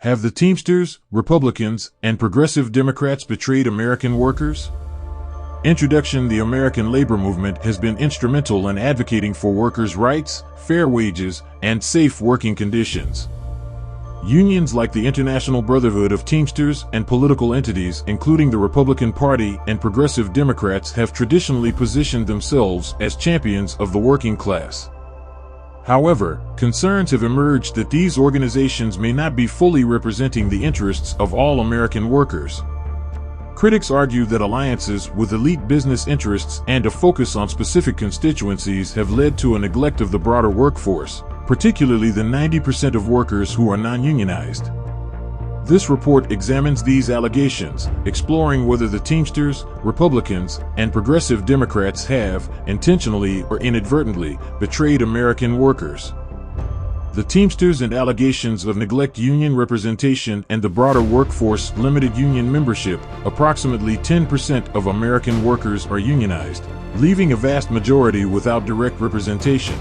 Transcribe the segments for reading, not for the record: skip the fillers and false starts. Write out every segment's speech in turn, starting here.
Have the Teamsters, Republicans, and Progressive Democrats betrayed American workers? Introduction: The American labor movement has been instrumental in advocating for workers' rights, fair wages, and safe working conditions. Unions like the International Brotherhood of Teamsters and political entities, including the Republican Party and Progressive Democrats, have traditionally positioned themselves as champions of the working class. However, concerns have emerged that these organizations may not be fully representing the interests of all American workers. Critics argue that alliances with elite business interests and a focus on specific constituencies have led to a neglect of the broader workforce, particularly the 90% of workers who are non-unionized. This report examines these allegations, exploring whether the Teamsters, Republicans, and Progressive Democrats have, intentionally or inadvertently, betrayed American workers. The Teamsters and allegations of neglect union representation and the broader workforce limited union membership. Approximately 10% of American workers are unionized, leaving a vast majority without direct representation.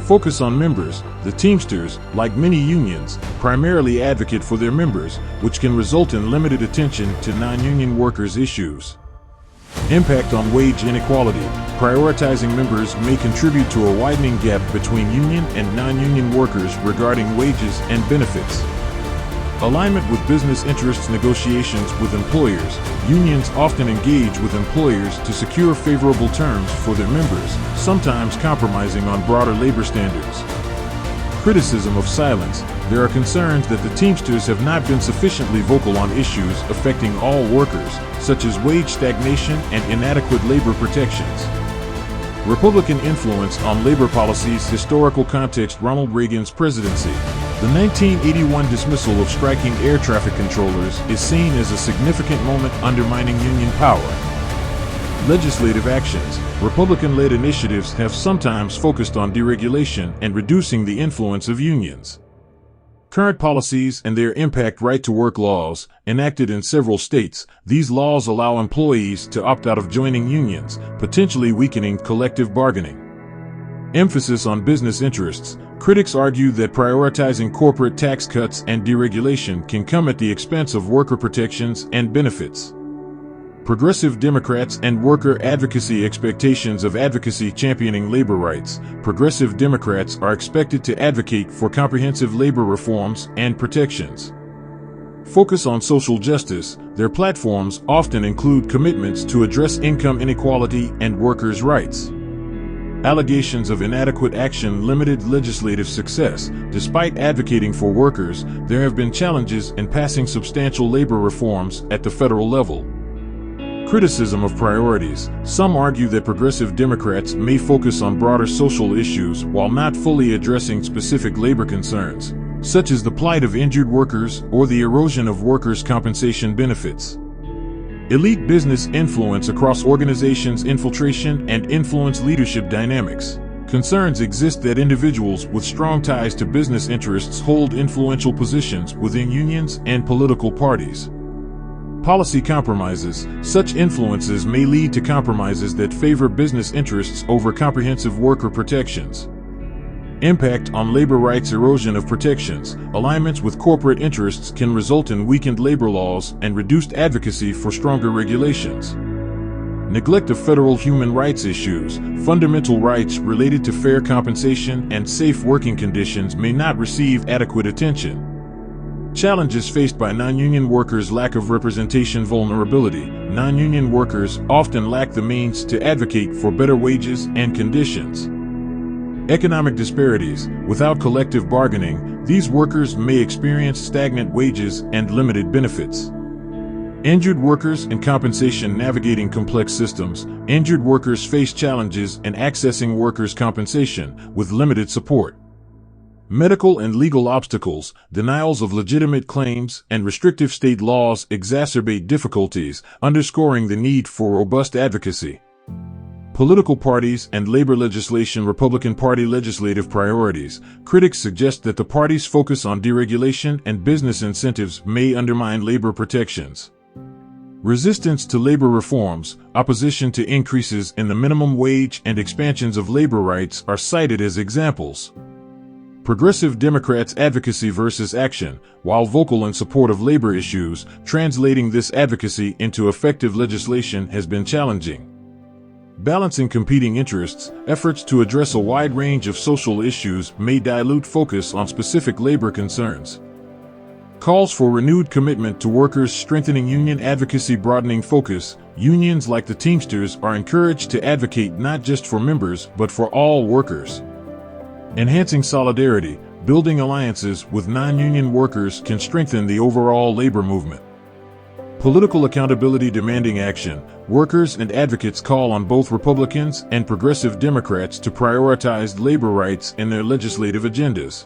Focus on members. The Teamsters, like many unions, primarily advocate for their members, which can result in limited attention to non-union workers' issues. Impact on wage inequality. Prioritizing members may contribute to a widening gap between union and non-union workers regarding wages and benefits. Alignment with business interests. Negotiations with employers. Unions often engage with employers to secure favorable terms for their members, sometimes compromising on broader labor standards. Criticism of silence. There are concerns that the Teamsters have not been sufficiently vocal on issues affecting all workers, such as wage stagnation and inadequate labor protections. Republican influence on labor policies. Historical context. Ronald Reagan's presidency. The 1981 dismissal of striking air traffic controllers is seen as a significant moment undermining union power. Legislative actions. Republican-led initiatives have sometimes focused on deregulation and reducing the influence of unions. Current policies and their impact. Right-to-work laws, enacted in several states. These laws allow employees to opt out of joining unions, potentially weakening collective bargaining. Emphasis on business interests. Critics argue that prioritizing corporate tax cuts and deregulation can come at the expense of worker protections and benefits. Progressive Democrats and worker advocacy. Expectations of advocacy. Championing labor rights. Progressive Democrats are expected to advocate for comprehensive labor reforms and protections. Focus on social justice. Their platforms often include commitments to address income inequality and workers' rights. Allegations of inadequate action. Limited legislative success. Despite advocating for workers, there have been challenges in passing substantial labor reforms at the federal level. Criticism of priorities. Some argue that Progressive Democrats may focus on broader social issues while not fully addressing specific labor concerns, such as the plight of injured workers or the erosion of workers' compensation benefits. Elite business influence across organizations. Infiltration and influence. Leadership dynamics. Concerns exist that individuals with strong ties to business interests hold influential positions within unions and political parties. Policy compromises. Such influences may lead to compromises that favor business interests over comprehensive worker protections. Impact on labor rights. Erosion of protections. Alignments with corporate interests can result in weakened labor laws and reduced advocacy for stronger regulations. Neglect of federal human rights issues. Fundamental rights related to fair compensation and safe working conditions may not receive adequate attention. Challenges faced by non-union workers. Lack of representation. Vulnerability. Non-union workers often lack the means to advocate for better wages and conditions. Economic disparities. Without collective bargaining, these workers may experience stagnant wages and limited benefits. Injured workers and compensation. Navigating complex systems. Injured workers face challenges in accessing workers' compensation with limited support. Medical and legal obstacles. Denials of legitimate claims and restrictive state laws exacerbate difficulties, underscoring the need for robust advocacy. Political parties and labor legislation. Republican Party legislative priorities. Critics suggest that the party's focus on deregulation and business incentives may undermine labor protections. Resistance to labor reforms, opposition to increases in the minimum wage, and expansions of labor rights are cited as examples. Progressive Democrats' advocacy versus action. While vocal in support of labor issues, translating this advocacy into effective legislation has been challenging. Balancing competing interests, efforts to address a wide range of social issues may dilute focus on specific labor concerns. Calls for renewed commitment to workers, strengthening union advocacy, broadening focus. Unions like the Teamsters are encouraged to advocate not just for members but for all workers. Enhancing solidarity, building alliances with non-union workers can strengthen the overall labor movement. Political accountability, demanding action. Workers and advocates call on both Republicans and progressive Democrats to prioritize labor rights in their legislative agendas.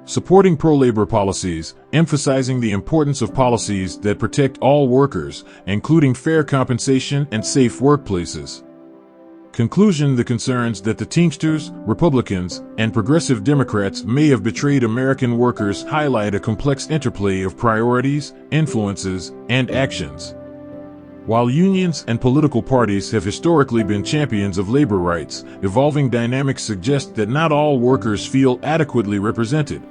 Supporting pro-labor policies, emphasizing the importance of policies that protect all workers, including fair compensation and safe workplaces. Conclusion: the concerns that the Teamsters, Republicans, and progressive Democrats may have betrayed American workers highlight a complex interplay of priorities, influences, and actions. While unions and political parties have historically been champions of labor rights, evolving dynamics suggest that not all workers feel adequately represented.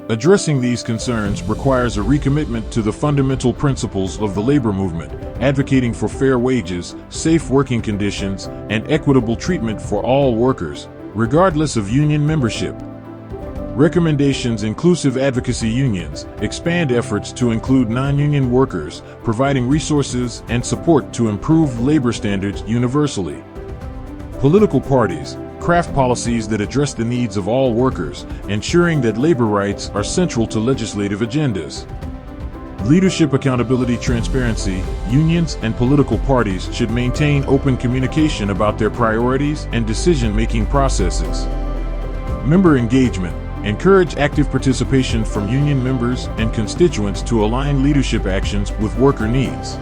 Addressing these concerns requires a recommitment to the fundamental principles of the labor movement, advocating for fair wages, safe working conditions, and equitable treatment for all workers, regardless of union membership. Recommendations: inclusive advocacy. Unions expand efforts to include non-union workers, providing resources and support to improve labor standards universally. Political parties craft policies that address the needs of all workers, ensuring that labor rights are central to legislative agendas. Leadership, accountability, transparency. Unions and political parties should maintain open communication about their priorities and decision-making processes. Member engagement. Encourage active participation from union members and constituents to align leadership actions with worker needs.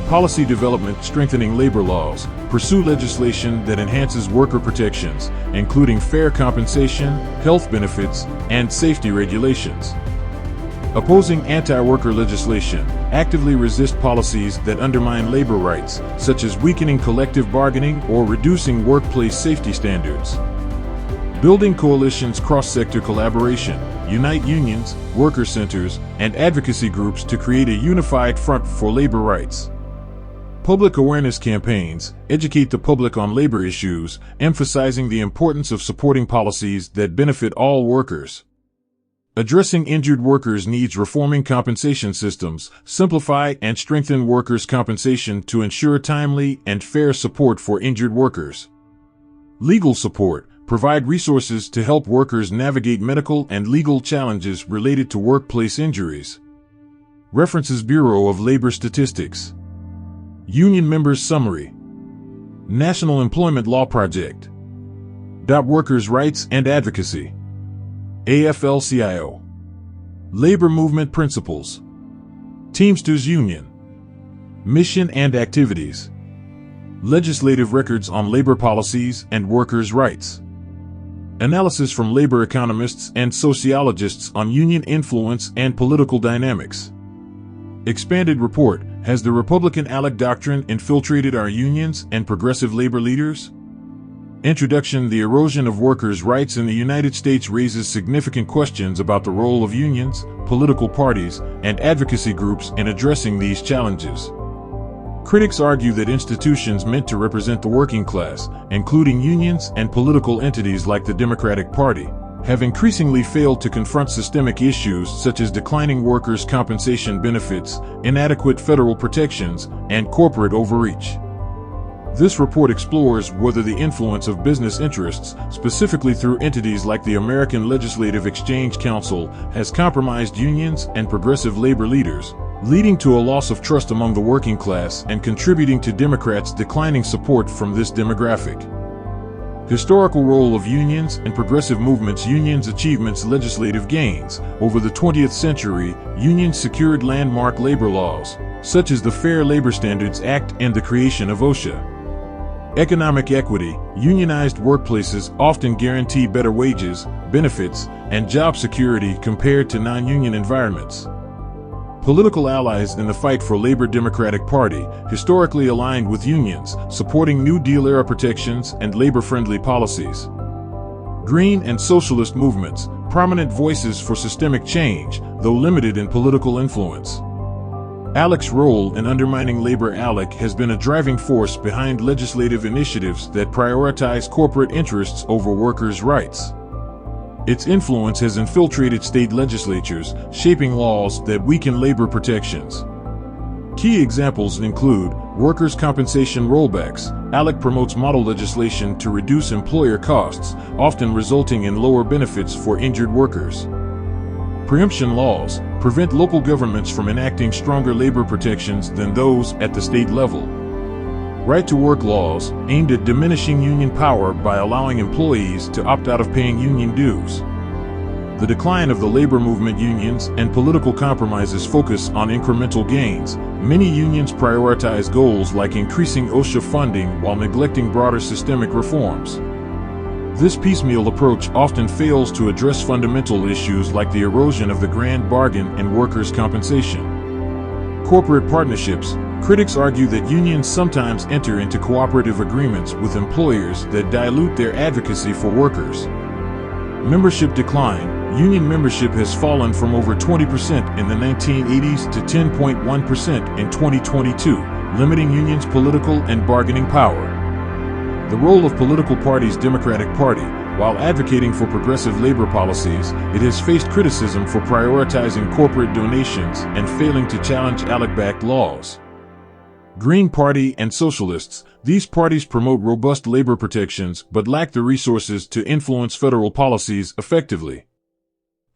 Policy development, strengthening labor laws. Pursue legislation that enhances worker protections, including fair compensation, health benefits, and safety regulations. Opposing anti-worker legislation. Actively resist policies that undermine labor rights, such as weakening collective bargaining or reducing workplace safety standards. Building coalitions, cross-sector collaboration. Unite unions, worker centers, and advocacy groups to create a unified front for labor rights. Public awareness campaigns. Educate the public on labor issues, emphasizing the importance of supporting policies that benefit all workers. Addressing injured workers' needs. Reforming compensation systems. Simplify and strengthen workers' compensation to ensure timely and fair support for injured workers. Legal support. Provide resources to help workers navigate medical and legal challenges related to workplace injuries. References: Bureau of Labor Statistics. Union Members Summary. National Employment Law Project. Workers' Rights and Advocacy. AFL-CIO. Labor Movement Principles. Teamsters Union. Mission and Activities. Legislative Records on Labor Policies and Workers' Rights. Analysis from labor economists and sociologists on union influence and political dynamics. Expanded report: has the Republican ALEC doctrine infiltrated our unions and progressive labor leaders? Introduction. The erosion of workers' rights in the United States raises significant questions about the role of unions, political parties, and advocacy groups in addressing these challenges. Critics argue that institutions meant to represent the working class, including unions and political entities like the Democratic Party, have increasingly failed to confront systemic issues such as declining workers' compensation benefits, inadequate federal protections, and corporate overreach. This report explores whether the influence of business interests, specifically through entities like the American Legislative Exchange Council, has compromised unions and progressive labor leaders, leading to a loss of trust among the working class and contributing to Democrats' declining support from this demographic. Historical role of unions and progressive movements. Unions' achievements. Legislative gains. Over the 20th century, unions secured landmark labor laws, such as the Fair Labor Standards Act and the creation of OSHA. Economic equity. Unionized workplaces often guarantee better wages, benefits, and job security compared to non-union environments. Political allies in the fight for labor. Democratic Party, historically aligned with unions, supporting New Deal-era protections and labor-friendly policies. Green and socialist movements, prominent voices for systemic change, though limited in political influence. ALEC's role in undermining labor. ALEC has been a driving force behind legislative initiatives that prioritize corporate interests over workers' rights. Its influence has infiltrated state legislatures, shaping laws that weaken labor protections. Key examples include workers' compensation rollbacks. ALEC promotes model legislation to reduce employer costs, often resulting in lower benefits for injured workers. Preemption laws prevent local governments from enacting stronger labor protections than those at the state level. Right-to-work laws, aimed at diminishing union power by allowing employees to opt out of paying union dues. The decline of the labor movement. Unions and political compromises focus on incremental gains. Many unions prioritize goals like increasing OSHA funding while neglecting broader systemic reforms. This piecemeal approach often fails to address fundamental issues like the erosion of the grand bargain and workers' compensation. Corporate partnerships. Critics argue that unions sometimes enter into cooperative agreements with employers that dilute their advocacy for workers. Membership decline. Union membership has fallen from over 20% in the 1980s to 10.1% in 2022, limiting unions' political and bargaining power. The role of political parties. Democratic Party, while advocating for progressive labor policies, it has faced criticism for prioritizing corporate donations and failing to challenge ALEC-backed laws. Green Party and Socialists. These parties promote robust labor protections but lack the resources to influence federal policies effectively.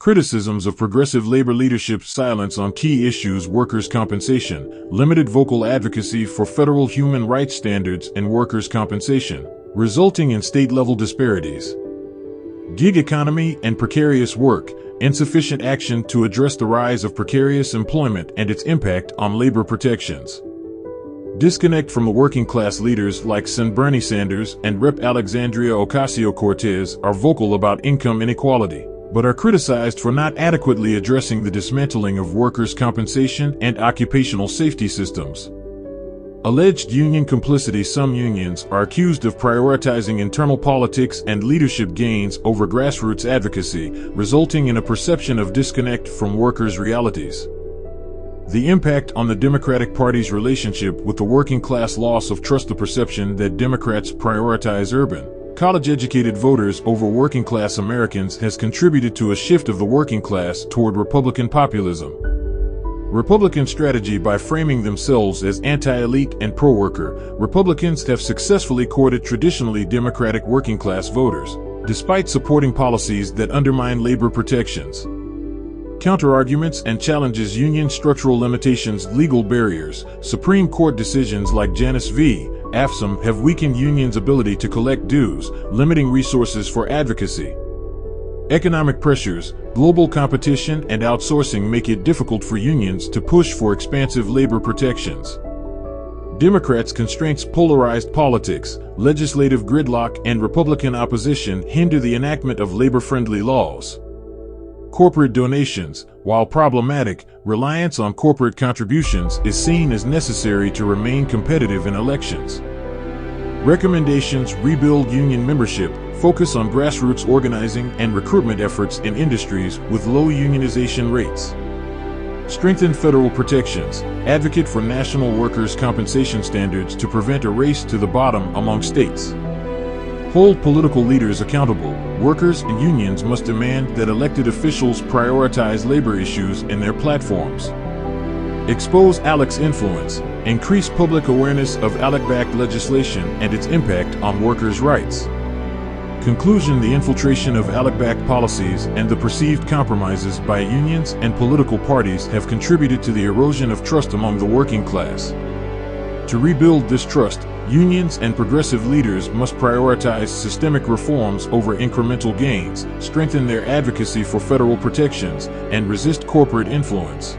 Criticisms of progressive labor leadership's silence on key issues. Workers' compensation, limited vocal advocacy for federal human rights standards and workers' compensation, resulting in state-level disparities. Gig economy and precarious work, insufficient action to address the rise of precarious employment and its impact on labor protections. Disconnect from the working class. Leaders like Sen. Bernie Sanders and Rep. Alexandria Ocasio-Cortez are vocal about income inequality, but are criticized for not adequately addressing the dismantling of workers' compensation and occupational safety systems. Alleged union complicity. Some unions are accused of prioritizing internal politics and leadership gains over grassroots advocacy, resulting in a perception of disconnect from workers' realities. The impact on the Democratic Party's relationship with the working class. Loss of trust. The perception that Democrats prioritize urban, college-educated voters over working-class Americans has contributed to a shift of the working class toward Republican populism. Republican strategy. By framing themselves as anti-elite and pro-worker, Republicans have successfully courted traditionally Democratic working-class voters, despite supporting policies that undermine labor protections. Counterarguments and challenges. Union structural limitations. Legal barriers. Supreme Court decisions like Janus v. AFL-CIO have weakened unions' ability to collect dues, limiting resources for advocacy. Economic pressures, global competition and outsourcing make it difficult for unions to push for expansive labor protections. Democrats' constraints. Polarized politics, legislative gridlock and Republican opposition hinder the enactment of labor-friendly laws. Corporate donations, while problematic, reliance on corporate contributions is seen as necessary to remain competitive in elections. Recommendations. Rebuild union membership, focus on grassroots organizing and recruitment efforts in industries with low unionization rates. Strengthen federal protections, advocate for national workers' compensation standards to prevent a race to the bottom among states. Hold political leaders accountable. Workers and unions must demand that elected officials prioritize labor issues in their platforms. Expose ALEC's influence. Increase public awareness of ALEC-backed legislation and its impact on workers' rights. Conclusion. The infiltration of ALEC-backed policies and the perceived compromises by unions and political parties have contributed to the erosion of trust among the working class. To rebuild this trust, unions and progressive leaders must prioritize systemic reforms over incremental gains, strengthen their advocacy for federal protections, and resist corporate influence.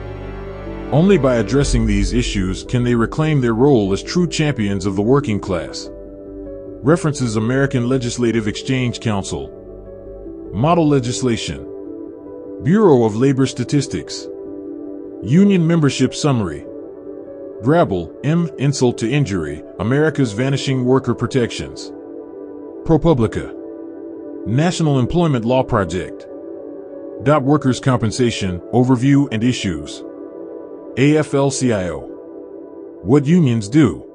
Only by addressing these issues can they reclaim their role as true champions of the working class. References. American Legislative Exchange Council. Model legislation. Bureau of Labor Statistics. Union membership summary. Grabble, M. Insult to Injury, America's Vanishing Worker Protections. ProPublica. National Employment Law Project. Workers' Compensation, Overview and Issues. AFL-CIO. What unions do.